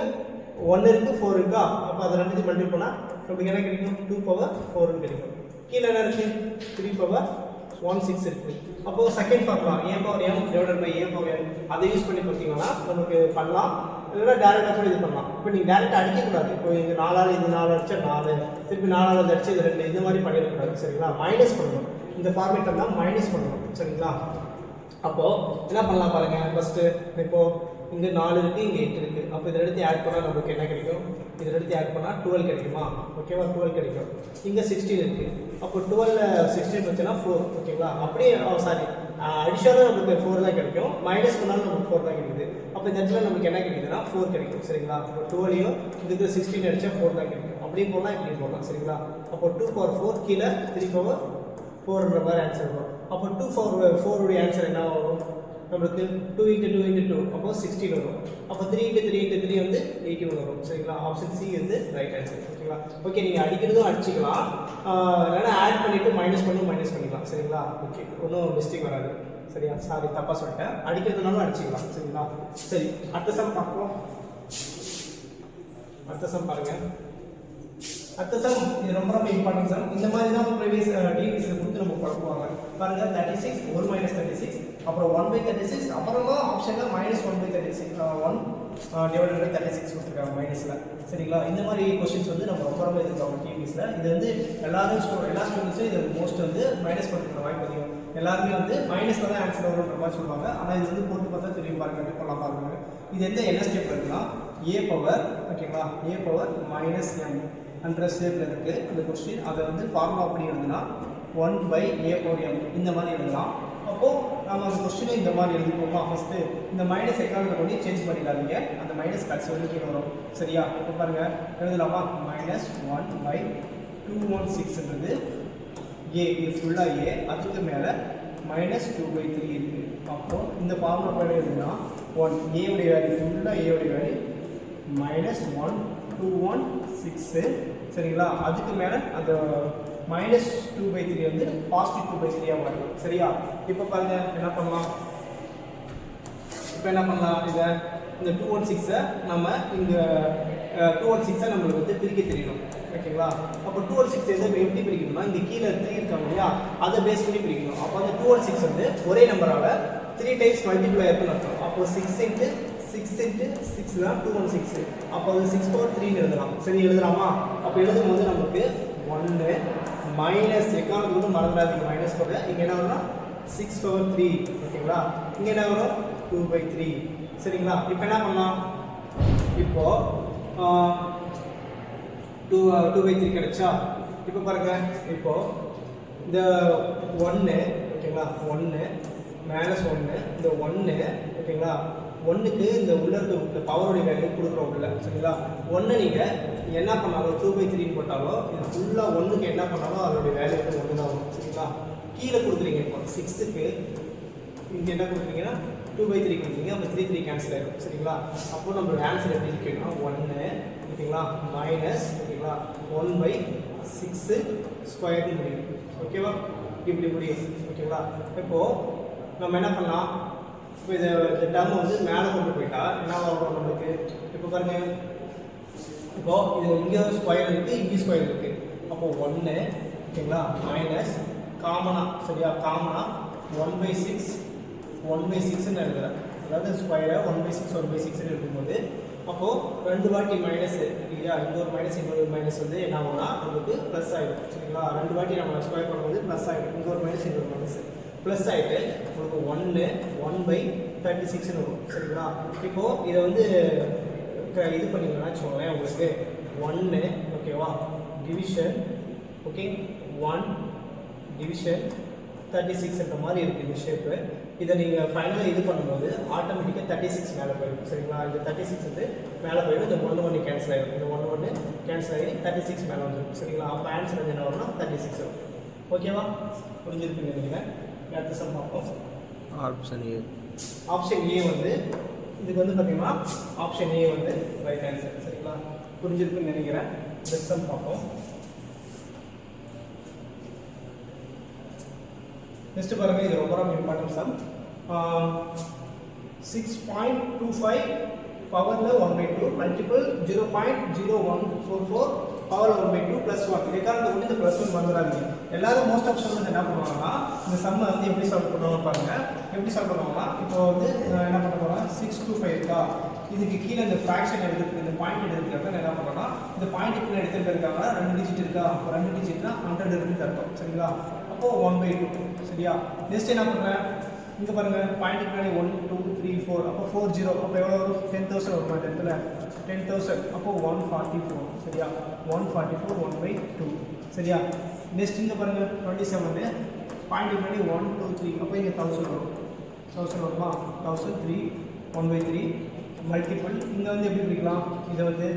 1 இருக்குது, 4 இருக்கா, அப்போ அதை ரெண்டுத்தையும் மல்டிபிள் பண்ணால் நமக்கு என்ன கிடைக்கும், 2 பவர் 4 கிடைக்கும். கீழே என்ன இருக்குது, 3 பவர் 16 இருக்குது. அப்போது செகண்ட் பார்க்கலாம், a power m divided by a power n, அதை யூஸ் பண்ணி பார்த்தீங்கன்னா நமக்கு பண்ணலாம். இல்லைன்னா டேரெக்டாக கூட இது பண்ணலாம். இப்போ நீங்கள் டேரெக்டாக அடிக்கக்கூடாது. இப்போ இங்கே 4 இது 4 அடிச்சா 4, திருப்பி 4 அடிச்சு இது 2, இந்த மாதிரி பண்ணிடக்கூடாது. சரிங்களா? மைனஸ் பண்ணணும். இந்த ஃபார்மேட்டில் தான் மைனஸ் பண்ணணும். சரிங்களா? அப்போது என்ன பண்ணலாம் பாருங்கள். ஃபஸ்ட்டு இப்போது இங்கே 4 இருக்குது, இங்கே 8 இருக்குது. அப்போ இதை எடுத்து ஆட் பண்ணால் நமக்கு என்ன கிடைக்கும், இதை எடுத்து ஆட் பண்ணால் 12 கிடைக்குமா? ஓகேவா? 12 கிடைக்கும். இங்கே 16 இருக்குது. அப்போ 12 16 வச்சுன்னா 4. ஓகேங்களா? அப்படியே சாரி, அடிஷனலாக நமக்கு 4 தான் கிடைக்கும், மைனஸ் பண்ணாலும் நமக்கு 4 தான் கிடைக்குது. அப்போ இந்த இடத்துல நமக்கு என்ன கிடைக்குதுன்னா 4 கிடைக்கும். சரிங்களா? அப்போ 12ஐயும் இதுக்கு 16 அடித்தா 4 தான் கிடைக்கும். அப்படியே போடலாம், இப்படி போடலாம். சரிங்களா? அப்போ 2 பவர் 4 கீழே 3 பவர் 4ன்ற மாதிரி ஆன்சர் வரும். அப்போ 2 பவர் 4 உடைய ஆன்சர் என்ன வரும் நம்மளுக்கு, 2 × 2 × 2, அப்போ 16 வரும். அப்போ 3 × 3 × 3 வந்து 18 வரும். சரிங்களா? ஆப்ஷன் சி வந்து ரைட் ஆன்சர். ஓகேங்களா? ஓகே, நீங்கள் அடிக்கிறதும் அடிச்சிக்கலாம், இல்லைன்னா ஆட் பண்ணிவிட்டு மைனஸ் பண்ணிக்கலாம். சரிங்களா? ஓகே, ஒன்றும் மிஸ்டேக் வராது. சரியா? சாரி, தப்பாக சொல்லிட்டேன். அடிக்கிறதுனாலும் அடிச்சிக்கலாம். சரிங்களா? சரி, அடுத்த சம் பார்ப்போம். அடுத்த சம் பாருங்கள். அடுத்த சம் இது ரொம்ப இம்பார்ட்டன்ட் சம். இந்த மாதிரி தான் ப்ரீவியஸ் டிவிஎஸ்ல கொடுத்து நம்ம குழப்புவாங்க. பாருங்க, 36 1 - 36, அப்புறம் 1/36, அப்புறமா ஆப்ஷனில் -1/36 1 டிவைடட் பை 36 கொடுத்துருக்காங்க மைனஸில். சரிங்களா? இந்த மாதிரி கொஸ்டின்ஸ் வந்து நம்ம ரொம்ப எதிர்பார்க்கோம் டிவிஎஸ்ல. இது வந்து எல்லா ஸ்டூடெண்ட்ஸும் இது மோஸ்ட் வந்து மைனஸ் பண்ணுற வாய்ப்பு அதிகம். எல்லாருமே வந்து மைனஸில் தான் ஆன்சர் வரும்ன்ற மாதிரி சொல்லுவாங்க. ஆனால் இது வந்து போட்டு பார்த்தா தெரியும். பாருங்க, எப்படி பண்ணலாம் பாருங்க. இது எந்த என்ன ஸ்டெப் இருக்குன்னா a பவர், ஓகேங்களா, a பவர் -m என்ற ஸ்டெப்பில் இருக்குது அந்த கொஸ்டின். அதை வந்து ஃபார்முலா அப்படி எழுதுனா 1/a பவர் m இந்த மாதிரி எழுதலாம். அப்போது நம்ம அந்த கொஸ்டினை இந்த மாதிரி எழுதிப்போமா. ஃபஸ்ட்டு இந்த மைனஸ் எக்கானத்தை கொண்டு சேஞ்ச் பண்ணிடாதீங்க, அந்த மைனஸ் கட்சி வந்து கீழே வரும். சரியா? இப்போ பாருங்கள், எழுதலாமா, -1/216ன்றது a, இது ஃபுல்லாக a, அதுக்கு மேலே -2/3 இருக்குது. அப்போது இந்த ஃபார்முலா படி எழுதுனா 1 a உடைய வேல்யூ ஃபுல்லாக a உடைய வேல்யூ -1/216. சரிங்களா? அதுக்கு மேலே அந்த -2/3 வந்து பாசிட்டிவ் 2/3 மாறும். சரியா? இப்போ பாருங்க, என்ன பண்ணலாம், இதை இந்த 216 நம்ம இங்கே 216 நம்மளுக்கு வந்து பிரிக்க தெரியணும். ஓகேங்களா? அப்போ 216 எப்படி பிரிக்கணும்னா, இங்கே கீழே 3 இருக்காங்க இல்லையா, அதை பேஸ் பண்ணி பிரிக்கணும். அப்போ அந்த 216 வந்து ஒரே நம்பரால் 3 டைம்ஸ் மல்டிப்ளை இருக்குன்னு அர்த்தம். அப்போ 6 × 6 தான் 216. அப்போ அது 6/3 எழுதலாம். சரி, எழுதலாமா? அப்போ எழுதும் போது நமக்கு 1 மைனஸ் எக்கானத்துக்கு வந்து மறந்துடாதீங்க, மைனஸ் போட்டு இங்கே என்ன வரும்னா 6/3. ஓகேங்களா? இங்கே என்ன வரும் 2/3. சரிங்களா? இப்போ என்ன பண்ணலாம், இப்போ 2/3 கிடைச்சா, இப்போ பாருங்க, இப்போ இந்த 1, ஓகேங்களா, 1 -1, இந்த 1, ஓகேங்களா, 1க்கு இந்த உள்ள இருக்க பவருடைய வேல்யூ கொடுக்குறோம் உள்ள. சரிங்களா? 1 நீங்கள் என்ன பண்ணாலும் 2/3 போட்டாலும் இது ஃபுல்லாக 1க்கு என்ன பண்ணாலும் அதோடைய வேல்யூ வந்து 1 தான் வரும். சரிங்களா? கீழே கொடுக்குறீங்க. இப்போ 6க்கு இங்கே என்ன கொடுக்குறீங்கன்னா 2/3 கொடுக்குறீங்க. அப்போ 3 கேன்சல் ஆகிடும். சரிங்களா? அப்போ நம்மளோட ஆன்சர் எப்படி இருக்குன்னா 1, ஓகேங்களா, மைனஸ், ஓகேங்களா, 1/6 ஸ்கொயர்னு முடியும். ஓகேவா? இப்படி முடியும். ஓகேங்களா? இப்போது நம்ம என்ன பண்ணலாம், இப்போ இந்த டேர்ம் வந்து மேலே கொண்டு போயிட்டா என்ன ஆகும் நம்மளுக்கு. இப்போ பாருங்கள், இப்போது இது இங்கே ஸ்கொயர் இருக்குது, இங்கே ஸ்கொயர் இருக்குது. அப்போது 1, ஓகேங்களா, மைனஸ் காமனாக, சரியா, காமனாக 1/6ன்னு எழுதுகிறேன். அதாவது ஸ்கொயரை 1/6 இருக்கும்போது அப்போது 2 வாட்டி மைனஸ் இல்லையா, இங்கே ஒரு மைனஸ் இங்கே ஒரு மைனஸ் வந்து என்ன ஆகும்னா நமக்கு ப்ளஸ் ஆகிடும். சரிங்களா? 2 வாட்டி நம்ம ஸ்கொயர் பண்ணும்போது ப்ளஸ் ஆகிடும். இங்கே ஒரு மைனஸ் இங்கே ஒரு மைனஸ். ப்ளஸ் ஆகிட்டு உங்களுக்கு 1/36 வரும் சரிங்களா. இப்போது இதை வந்து இது பண்ணிங்கன்னா வச்சுக்கோங்களேன் உங்களுக்கு 1 ஓகேவா டிவிஷன் ஓகே 1 டிவிஷன் 36ன்ற மாதிரி இருக்குது இந்த ஷேப்பு. இதை நீங்கள் ஃபைனலாக இது பண்ணும்போது ஆட்டோமேட்டிக்காக 36 மேலே போயிடும் சரிங்களா. இந்த 36 வந்து மேலே போயிடும், இந்த 1 கேன்சல் ஆகிடும், இந்த 1 கேன்சல் ஆகி 36 மேலே வந்துடும் சரிங்களா. அப்போ ஆன்சர் வந்து என்ன வரும்னா 36 வரும். ஓகேவா, புரிஞ்சிருக்குன்னு நினைக்கிறேன். அடுத்த சம் பார்ப்போம். ஆப்ஷன் ஏ வந்து இதுக்கு வந்து பார்த்தீங்கன்னா ஆப்ஷன் ஏ வந்து ரைட் ஆன்சர் சரிங்களா. புரிஞ்சிருக்குன்னு நினைக்கிறேன். இந்த சம் பார்ப்போம். நெக்ஸ்ட் பாருங்க, இது ரொம்ப ரொம்ப இம்பார்ட்டன்ட் சம். 6.25 பவரில் 1/2 மல்டிபிள் 0.0144 பவரில் 1/2 ப்ளஸ் 1. இதுக்காக வந்து இந்த ப்ளஸ் 1 வந்துடாது. எல்லாரும் மோஸ்ட் ஆஃப் ஸ்டூடெண்ட்ஸ் என்ன பண்ணுவாங்கன்னா இந்த சம்மை வந்து எப்படி சால்வ் பண்ணுவாங்க பாருங்க. எப்படி சால்வ் பண்ணுவாங்கன்னா இப்போ வந்து என்ன பண்ண போகிறோம் 625 இருக்கா, இதுக்கு கீழே இந்த ஃப்ராக்ஷன் எடுத்து இந்த பாயிண்ட் எடுத்துக்கிறப்ப என்ன பண்ணுறோம்னா இந்த பாயிண்ட் கீழே எடுத்துகிட்டு இருக்காங்க 2 டிஜிட் இருக்கா, 2 டிஜிட்னா 100 இருக்குன்னு அர்த்தம் சரிங்களா. அப்போது 1/2 சரியா. நெக்ஸ்ட் என்ன பண்ணுறேன் இங்கே பாருங்கள் பாயிண்ட் பின்னாடி 1 2 3 4 அப்போ 40 அப்போ எவ்வளோ வரும் 10,000 வரும் அந்த இடத்துல 10,000 அப்போ 144 சரியா. 144 1/2 சரியா. நெக்ஸ்ட் இங்கே பாருங்கள் 27 பாயிண்ட் பின்னாடி 1 2 3 அப்போ இங்கே 1000 வரும் 1000 வருமா 1003 1/3 மல்டிபிள் இங்கே வந்து எப்படி பிடிக்கலாம் இதை வந்து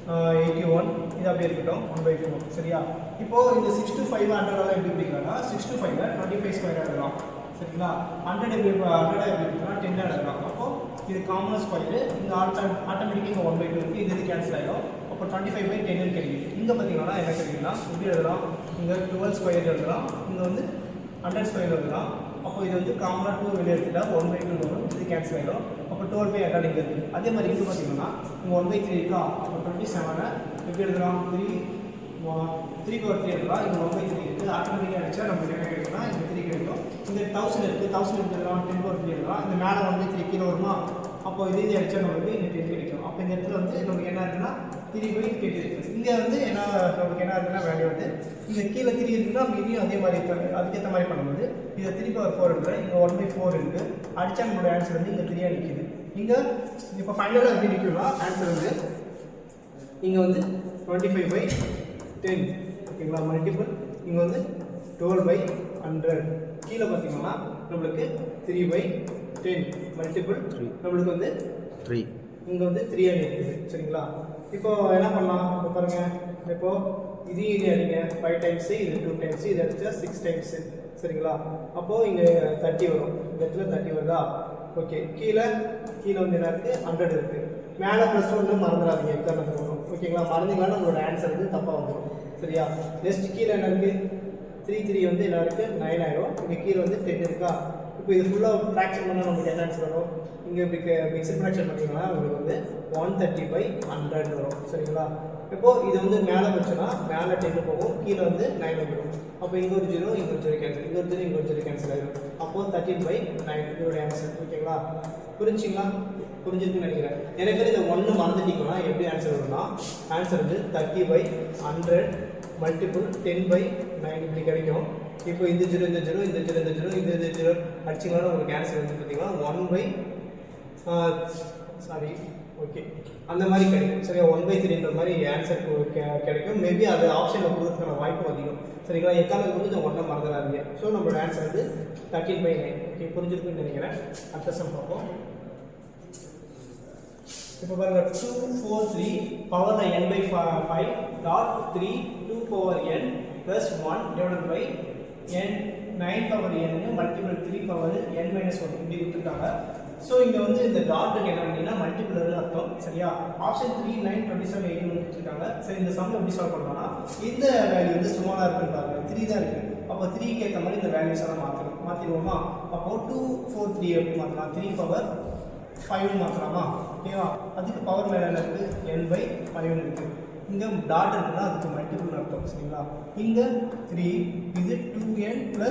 81 இது அப்படியே இருக்கட்டும் 1/4 சரியா. இப்போது இந்த 6 to 5 100 எப்படி பிடிக்கலாம்னா 6 to 5 25 ஸ்கொயர் எடுக்கலாம் சரிங்களா. 100 எப்படி 100 எப்படி இருக்குன்னா 10 எடுக்கலாம். அப்போது இது காமன் ஸ்கொயரு இங்கே ஆட்டோமேட்டிக்காக இங்கே 1/2 இருக்குது, இது கேன்சல் ஆகிடும். அப்போ 25/10 கிடைக்குது. இங்கே பார்த்தீங்கன்னா என்ன கிடைக்குதுன்னா எப்படி எழுதலாம், இங்கே 12 ஸ்கொயர் எழுதலாம், இங்கே வந்து 100 ஸ்கொயர் எழுதலாம். அப்போ இது வந்து காமனாக 2 வெளியே எடுத்துட்டா 1/2 வரும், இது கேன்சல் ஆகிடும். அப்போ 12/100 இங்கே இருக்குது. அதே மாதிரி இது பார்த்தீங்கன்னா இங்கே 1/3 இருக்கா, அப்போ 27 எப்படி எழுதலாம் 3/3 எழுதலாம். இங்கே 1/3 இருக்குது. ஆட்டோமேட்டிக்காக அடிச்சா நமக்கு என்ன கிடைக்கும்னா இங்கே 3 கிடைக்கும். இந்த 1000 இருக்குது, 1000 எழுதலாம் 10/3 எழுதலாம். இந்த மேலே 1/3 கீழே வருமா, அப்போ இது அடிச்சா நமக்கு இங்கே 10 கிடைக்கும். அப்போ இந்த இடத்துல வந்து நமக்கு என்ன இருக்குன்னா 3/10 இருக்குது. இங்கே வந்து என்ன நமக்கு என்ன இருக்குன்னா வேல்யூ வந்து இங்கே கீழே 3 இருக்குன்னா மீதியும் அதே மாதிரி இருக்காது. அதுக்கேற்ற மாதிரி பண்ணும்போது இதை 3/4 இருக்குது, இங்கே 1/4 இருக்குது. அடித்தா நம்மளோட ஆன்சர் வந்து இங்கே 3 நிற்கிது. இங்கே இப்போ ஃபைனலாக எப்படி நிற்கும்னா ஆன்சர் வந்து இங்கே வந்து 25/10 ஓகேங்களா மல்டிபிள் இங்கே வந்து 12/100 கீழே பார்த்தீங்கன்னா நம்மளுக்கு 3/10 மல்டிபிள் நம்மளுக்கு வந்து 3 இங்கே வந்து 3 இருக்குது சரிங்களா. இப்போ என்ன பண்ணலாம் இப்போ பாருங்கள், இப்போது இது அடிங்க 5 டைம்ஸு இது 2 டைம்ஸு இது அடிச்சா 6 டைம்ஸு சரிங்களா. அப்போது இங்கே 30 வரும், இந்த இடத்துல 30 வருதா. ஓகே, கீழே வந்து என்ன இருக்குது 100 இருக்குது. மேலே ப்ளஸ் 1 மறந்துடாதீங்க எக்காரணத்துக்கு வரும் ஓகேங்களா. மறந்தீங்கன்னா உங்களோட ஆன்சர் வந்து தப்பாக வந்துடும் சரியா. நெக்ஸ்ட் கீழே என்ன இருக்குது 3 வந்து என்ன இருக்குது 9 ஆயிடும். இங்கே கீழே வந்து 10 இருக்கா. இப்போ இது ஃபுல்லாக ஃப்ராக்ஷன் பண்ணால் நமக்கு என்ன ஆன்சர் வரும், இங்கே இப்படி மிக்சட் ஃப்ராக்ஷன் பண்ணிங்கன்னா உங்களுக்கு வந்து 130/100 வரும் சரிங்களா. இப்போது இது வந்து மேலே வச்சோன்னா மேலே 10 போகும், கீழே வந்து 9 வந்துடும். அப்போ இங்கே ஒரு 0 இங்கே ஒரு 0 கேன்சல், இங்கே ஒரு 0 இங்கே ஒரு 0 கேன்சல் ஆகிடும். அப்போது 13/9 இதோட ஆன்சர் ஓகேங்களா. புரிஞ்சிங்களா, புரிஞ்சிருக்குன்னு நினைக்கிறேன். எனக்கு இதை 1 மறந்துட்டீங்கன்னா எப்படி ஆன்சர் வரும்னா ஆன்சர் வந்து 30/100 மல்டிபிள் 10/9 இப்படி கிடைக்கும். இப்போ இந்த 0 இந்த 0 இந்த 0 இந்த 0 இந்த 0 அடிச்சிங்கன்னா உங்களுக்கு ஆன்சர் வந்து பார்த்தீங்கன்னா 1/3 ஓகே அந்த மாதிரி கிடைக்கும் சரியா. 1/3ன்ற மாதிரி ஆன்சர் கிடைக்கும். மேபி அது ஆப்ஷனில் கொடுக்கறதுக்கான வாய்ப்பு அதிகம் சரிங்களா. எக்காரணத்துக்கு வந்து இந்த 1 மறந்துடாதீங்க. ஸோ நம்மளோட ஆன்சர் வந்து 13/9 ஓகே புரிஞ்சிருக்குன்னு நினைக்கிறேன். அடுத்த சம் பார்ப்போம். இப்போ பாருங்க 243 பவரில் n/5 dot 3 2 power n + 1 divided by n 9/n multiple 3 power n - 1 இப்படி கொடுத்துருக்காங்க. ஸோ இங்கே வந்து இந்த டாட்டுக்கு என்ன அப்படின்னா மல்டிபிள் அர்த்தம் சரியா. ஆப்ஷன் 3 9 27 18 கொடுத்துருக்காங்க. சரி, இந்த சம் எப்படி சால்வ் பண்ணலாம்னா இந்த வேல்யூ வந்து சுமாராக இருக்குன்னு பாருங்க 3 தான் இருக்குது. அப்போ 3க்கு ஏற்ற மாதிரி இந்த வேல்யூஸ் எல்லாம் மாற்றிடுவோமா. அப்போது 243 எப்படி மாற்றலாம் 3/5 மாற்றலாமா ஓகேவா. அதுக்கு பவர் மேலே என்ன இருக்குது n/5 இருக்குது. இங்கே டாட் இருக்குன்னா அதுக்கு மல்டிபிள் அர்த்தம் சரிங்களா. இங்கே 3 இது 2n +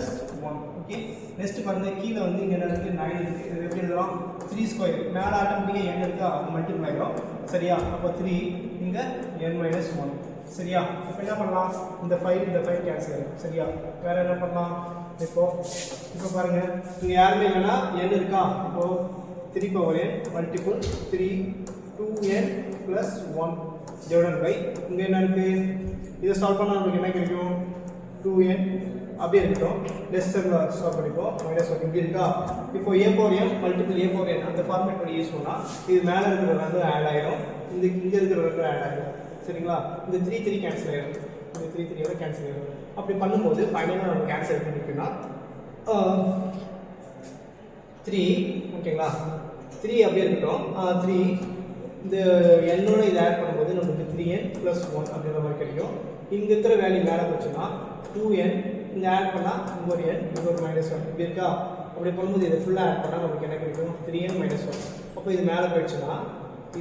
1 ஓகே. நெக்ஸ்ட் பாருங்க கீழே வந்து இங்கே என்ன இருக்குது 9 இருக்குது. இது எப்படி எழுதலாம் 3 ஸ்கொயர் மேலே ஆட்டோமேட்டிக்காக n இருக்கா அது மல்டிபிள் ஆகிடும் சரியா. அப்போ 3 இங்கே n - 1 சரியா. இப்போ என்ன பண்ணலாம் இந்த 5 கேன்சல் ஆகிடும் சரியா. வேறு என்ன பண்ணலாம் இப்போ பாருங்க இங்கே யாருமே இல்லைன்னா n இருக்கா. இப்போ 3 power n multiple 3 2n plus 1 divided by இங்கே என்ன இருக்கு, இதை சால்வ் பண்ணால் நமக்கு என்ன கிடைக்கும் 2n அப்படியே இருக்கட்டும். லெஸ்ஸில் சால்வ் பண்ணிப்போம். மைனஸ் 1 இப்படி இருக்கா. இப்போ a power m multiple a power n அந்த ஃபார்மேட் பண்ணி யூஸ் பண்ணால் இது மேலே இருக்கிற வந்து ஆட் ஆயிரும், இங்கே இருக்கிற வந்து ஆட் ஆயிரும். சரிங்களா. இந்த 3 3 கேன்சல் ஆயிரும், இந்த 3 3 கேன்சல் ஆயிரும். அப்படி பண்ணும்போது ஃபைனலாக நம்ம கேன்சல் பண்ணிக்கணும்னா 3 ஓகேங்களா. 3 அப்படியே இருக்கட்டும். 3 இந்த என்னோட இதை ஆட் பண்ணும்போது நமக்கு 3n plus 1 அப்படின்ற மாதிரி கிடைக்கும். இங்கே இருக்கிற வேல்யூ மேலே போச்சுன்னா 2n இங்கே ஆட் பண்ணால் இங்கே ஒரு n இங்கே ஒரு -1 இப்படி இருக்கா. அப்படி பண்ணும்போது இதை ஃபுல்லாக ஆட் பண்ணால் நமக்கு என்ன கிடைக்கும் 3n - 1. அப்போ இது மேலே போயிடுச்சுன்னா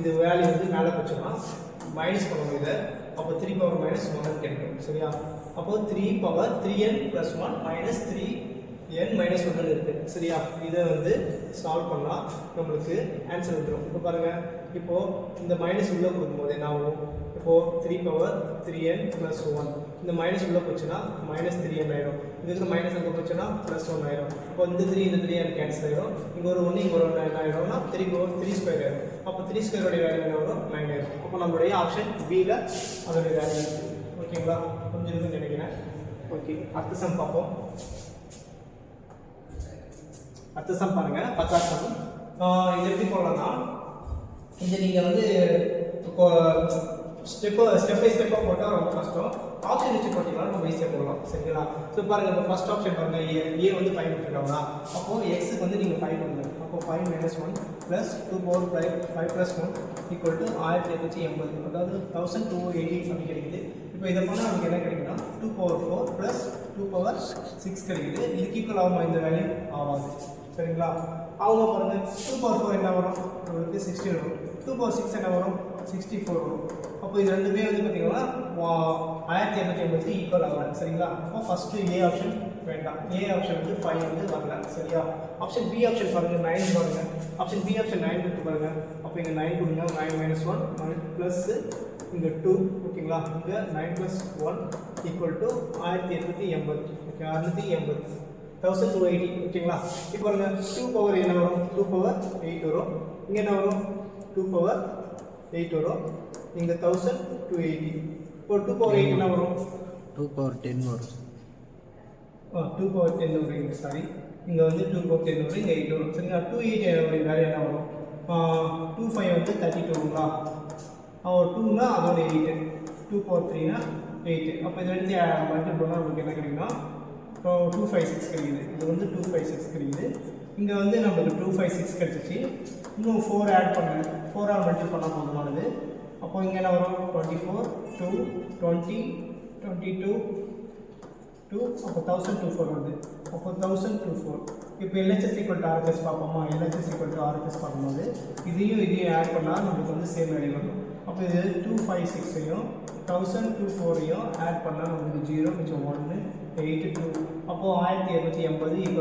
இது வேல்யூ வந்து மேலே போச்சுன்னா மைனஸ் பண்ணணும் இதை. அப்போ 3 power -1 கிடைக்கும். சரியா. அப்போ 3 power 3n plus 1 minus 3n minus 1 இருக்குது. சரியா. இதை வந்து சால்வ் பண்ணால் நம்மளுக்கு ஆன்சர் வந்துடும். இப்போ பாருங்கள், இப்போது இந்த மைனஸ் உள்ளே கொடுக்கும்போது என்ன ஆகும், இப்போது 3 power 3n plus 1 இந்த மைனஸ் உள்ளே போச்சுன்னா -3n ஆயிடும். இதுக்கு மைனஸ் அங்கே போச்சுன்னா +1 ஆயிடும். அப்போ இந்த 3 கேன்சல் ஆயிடும். இங்கே ஒரு 1 இங்கே ஒரு 1 என்ன ஆயிடும்னா 3 power 3 ஸ்கொயர் ஆயிடும். அப்போ 3 ஸ்கொயரோடைய வேல்யூ என்ன வரும் 9 ஆயிடும். அப்போ நம்மளுடைய ஆப்ஷன் பியில் அதோடைய வேல்யூ இருக்குது. ஓகேங்களா, புரிஞ்சிருக்குன்னு நினைக்கிறேன். ஓகே, அடுத்த சம் பார்ப்போம். அடுத்த சம் பாருங்க, 10th சம். இது எப்படி போடலாம்னா, இது நீங்கள் வந்து ஸ்டெப் பை ஸ்டெப்பாக போட்டால் ரொம்ப கஷ்டம். ஆப்ஷன் வச்சு போட்டிங்கன்னா நம்ம ஈஸியாக போடலாம். சரிங்களா. ஸோ பாருங்கள், இப்போ ஃபஸ்ட் ஆப்ஷன் பாருங்கள், ஏ வந்து 5 கொடுத்துருக்காங்களா. அப்போது எக்ஸுக்கு வந்து நீங்கள் 5 கொடுங்க. அப்போ 5 - 1 + 2 power 5 + 1 = 1880, அதாவது 1280 அப்படி கிடைக்குது. இப்போ இதை பண்ணால் நமக்கு என்ன கிடைக்குன்னா 2 power 4 + 2 power 6 கிடைக்குது. இதுக்கு ஈக்குவல் ஆகுமா இந்த வேல்யூ? ஆகாது. சரிங்களா. அவங்க பாருங்கள், 2 power 4 என்ன வரும், நம்மளுக்கு 16 வரும். 2 power 6 என்ன வரும், 64 வரும். அப்போ இது ரெண்டுமே வந்து பார்த்தீங்கன்னா 1880 ஈக்குவல் ஆகலாம். சரிங்களா. அப்போ ஃபஸ்ட்டு ஏ ஆப்ஷன் வேண்டாம். ஏ ஆப்ஷன் வந்து 5 வந்து வரல. சரியா. ஆப்ஷன் பி ஆப்ஷன் பாருங்கள், 9 பாருங்கள். ஆப்ஷன் பி ஆப்ஷன் 9 கொடுத்து பாருங்கள். அப்போ இங்கே 9 கொடுங்க. 9 - 1 ப்ளஸ் இங்கே 2 ஓகேங்களா. இங்கே 9 + 1 = 1880. ஓகே, 680 1280 ஓகேங்களா. இப்போ பாருங்க, 2 power என்ன வரும், 2 power 8 வரும். இங்கே என்ன வரும், 2 power 8 வரும். இங்கே 1280. இப்போ 2 power 8 என்ன வரும், 2 power 10 வரும். 2 power 10 வரும். இங்கே சாரி, இங்கே வந்து 2 power 10 வரும், இங்கே 8 வரும். சரிங்களா. 280 வேல்யூ என்ன வரும், 25 வந்து 32ங்களா. 2னா அதோட 8, 2 power 3னா 8. அப்போ இது ரெண்டு மல்டிபிள் பண்ணால் நமக்கு என்ன கிடைக்குன்னா 256 கிடைக்குது. இது வந்து 256 கிடைக்குது. இங்கே வந்து நம்மளுக்கு 256 கிடைச்சிச்சு. இன்னும் 4 ஆட் பண்ணேன். 4 ஆல் மல்டிபிள் பண்ணால் போதுமானது. அப்போ இங்கே என்ன வரும், 24 2 20 22 2 அப்போ 1024 வருது. அப்போ 1024. இப்போ LHS = RHS பார்ப்போமா. LHS = RHS பார்க்கும்போது இதையும் ஆட் பண்ணால் நமக்கு வந்து சேம் வேல்யூ வரும். அப்போ இது 256ஐயும் 1024ஐயும் ஆட் பண்ணால் நமக்கு 0 மிச்சம் 1 8 2. அப்போது 1880 =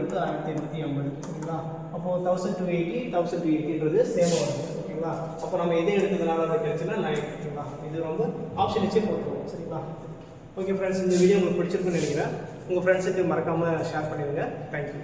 1880. சரிங்களா. அப்போது 1280 சேமாக வருது. ஓகேங்களா. அப்போ நம்ம எதை எடுத்ததுனால அதை கிடைச்சுன்னா 9. ஓகேங்களா. இது ரொம்ப ஆப்ஷன் வச்சே போட்டுருவோம். சரிங்களா. ஓகே ஃப்ரெண்ட்ஸ், இந்த வீடியோ உங்களுக்கு பிடிச்சிருக்குன்னு நினைக்கிறேன். உங்கள் ஃப்ரெண்ட்ஸுக்கு மறக்காமல் ஷேர் பண்ணிடுங்க. தேங்க்யூ.